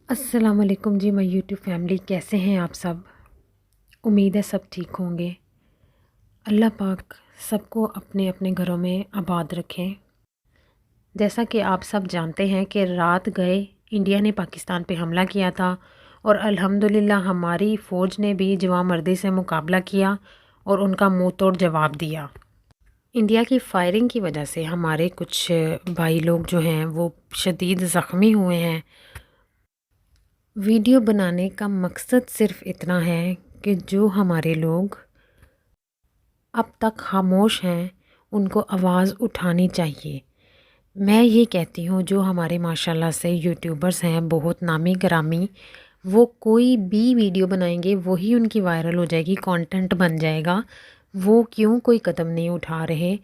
अस्सलाम वालेकुम जी my YouTube family, कैसे हैं आप सब। उम्मीद है सब ठीक होंगे। अल्लाह पाक सबको अपने अपने घरों में आबाद रखें। जैसा कि आप सब जानते हैं कि रात गए इंडिया ने पाकिस्तान पे हमला किया था और अल्हम्दुलिल्लाह हमारी फ़ौज ने भी जवांमर्दी से मुकाबला किया और उनका मुंह तोड़ जवाब दिया। इंडिया की फायरिंग की वजह से हमारे कुछ भाई लोग जो हैं वो शदीद ज़ख्मी हुए हैं। वीडियो बनाने का मकसद सिर्फ़ इतना है कि जो हमारे लोग अब तक खामोश हैं उनको आवाज़ उठानी चाहिए। मैं ये कहती हूँ जो हमारे माशाल्लाह से यूट्यूबर्स हैं बहुत नामी गिरामी, वो कोई भी वीडियो बनाएंगे वही उनकी वायरल हो जाएगी, कंटेंट बन जाएगा। वो क्यों कोई कदम नहीं उठा रहे?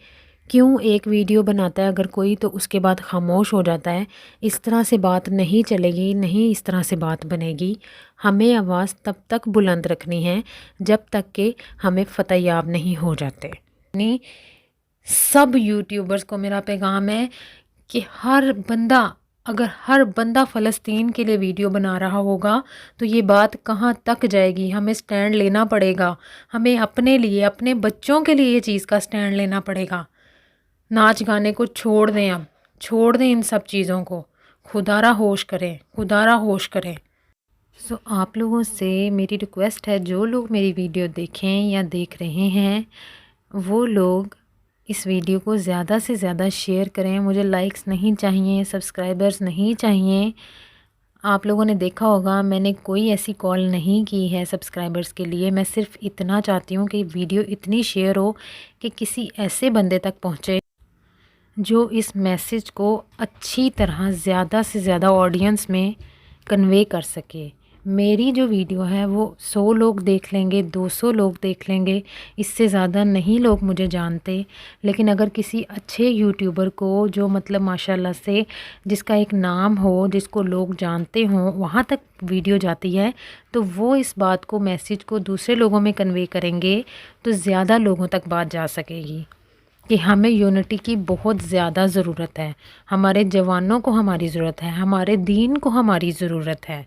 क्यों एक वीडियो बनाता है अगर कोई तो उसके बाद खामोश हो जाता है? इस तरह से बात नहीं चलेगी, नहीं इस तरह से बात बनेगी। हमें आवाज़ तब तक बुलंद रखनी है जब तक कि हमें फ़तेयाब नहीं हो जाते। नहीं, सब यूट्यूबर्स को मेरा पैगाम है कि अगर हर बंदा फ़लस्तीन के लिए वीडियो बना रहा होगा तो ये बात कहाँ तक जाएगी। हमें स्टैंड लेना पड़ेगा, हमें अपने लिए, अपने बच्चों के लिए ये चीज़ का स्टैंड लेना पड़ेगा। नाच गाने को छोड़ दें, अब छोड़ दें इन सब चीज़ों को। खुदारा होश करें, खुदारा होश करें। सो आप लोगों से मेरी रिक्वेस्ट है, जो लोग मेरी वीडियो देखें या देख रहे हैं वो लोग इस वीडियो को ज़्यादा से ज़्यादा शेयर करें। मुझे लाइक्स नहीं चाहिए, सब्सक्राइबर्स नहीं चाहिए। आप लोगों ने देखा होगा मैंने कोई ऐसी कॉल नहीं की है सब्सक्राइबर्स के लिए। मैं सिर्फ इतना चाहती हूँ कि वीडियो इतनी शेयर हो कि किसी ऐसे बंदे तक पहुँचे जो इस मैसेज को अच्छी तरह ज़्यादा से ज़्यादा ऑडियंस में कन्वे कर सके। मेरी जो वीडियो है वो 100 लोग देख लेंगे, 200 लोग देख लेंगे, इससे ज़्यादा नहीं लोग मुझे जानते। लेकिन अगर किसी अच्छे यूट्यूबर को जो मतलब माशाल्लाह से जिसका एक नाम हो, जिसको लोग जानते हों, वहाँ तक वीडियो जाती है तो वो इस बात को, मैसेज को दूसरे लोगों में कन्वे करेंगे तो ज़्यादा लोगों तक बात जा सकेगी कि हमें यूनिटी की बहुत ज़्यादा ज़रूरत है। हमारे जवानों को हमारी ज़रूरत है, हमारे दीन को हमारी ज़रूरत है।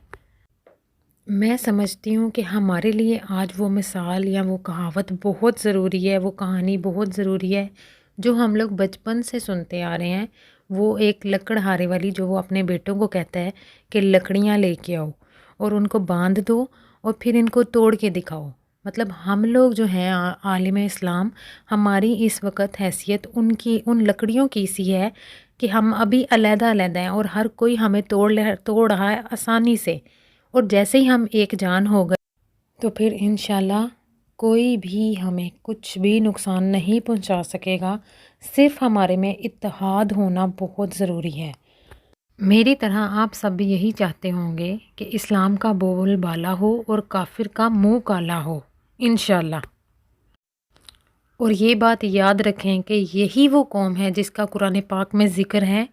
मैं समझती हूँ कि हमारे लिए आज वो मिसाल या वो कहावत बहुत ज़रूरी है, वो कहानी बहुत ज़रूरी है जो हम लोग बचपन से सुनते आ रहे हैं। वो एक लकड़हारे वाली जो वो अपने बेटों को कहता है कि लकड़ियाँ लेके आओ और उनको बांध दो और फिर इनको तोड़ के दिखाओ। मतलब हम लोग जो हैं आलिम इस्लाम, हमारी इस वक्त हैसियत उनकी उन लकड़ियों की सी है कि हम अभी अलग-अलग हैं और हर कोई हमें तोड़ रहा है आसानी से। और जैसे ही हम एक जान हो गए तो फिर इंशाल्लाह कोई भी हमें कुछ भी नुकसान नहीं पहुंचा सकेगा। सिर्फ हमारे में इत्तेहाद होना बहुत ज़रूरी है। मेरी तरह आप सब भी यही चाहते होंगे कि इस्लाम का बोल बाला हो और काफिर का मुंह काला हो इंशाल्लाह। और ये बात याद रखें कि यही वो कौम है जिसका कुरान पाक में ज़िक्र है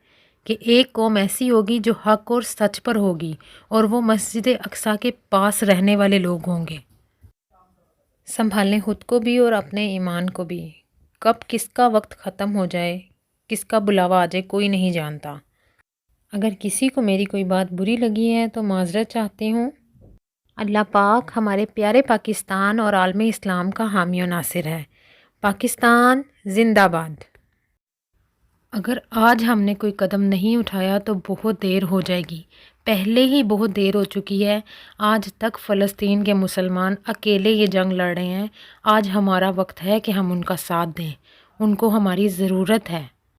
कि एक कौम ऐसी होगी जो हक और सच पर होगी और वो मस्जिद अक्सा के पास रहने वाले लोग होंगे। संभालें खुद को भी और अपने ईमान को भी। कब किसका वक्त ख़त्म हो जाए, किसका बुलावा आ जाए, कोई नहीं जानता। अगर किसी को मेरी कोई बात बुरी लगी है तो माजरत चाहती हूँ। अल्लाह पाक हमारे प्यारे पाकिस्तान और आलमी इस्लाम का हामी और नासिर है। पाकिस्तान जिंदाबाद। अगर आज हमने कोई कदम नहीं उठाया तो बहुत देर हो जाएगी, पहले ही बहुत देर हो चुकी है। आज तक फ़लस्तीन के मुसलमान अकेले ये जंग लड़ रहे हैं। आज हमारा वक्त है कि हम उनका साथ दें, उनको हमारी ज़रूरत है।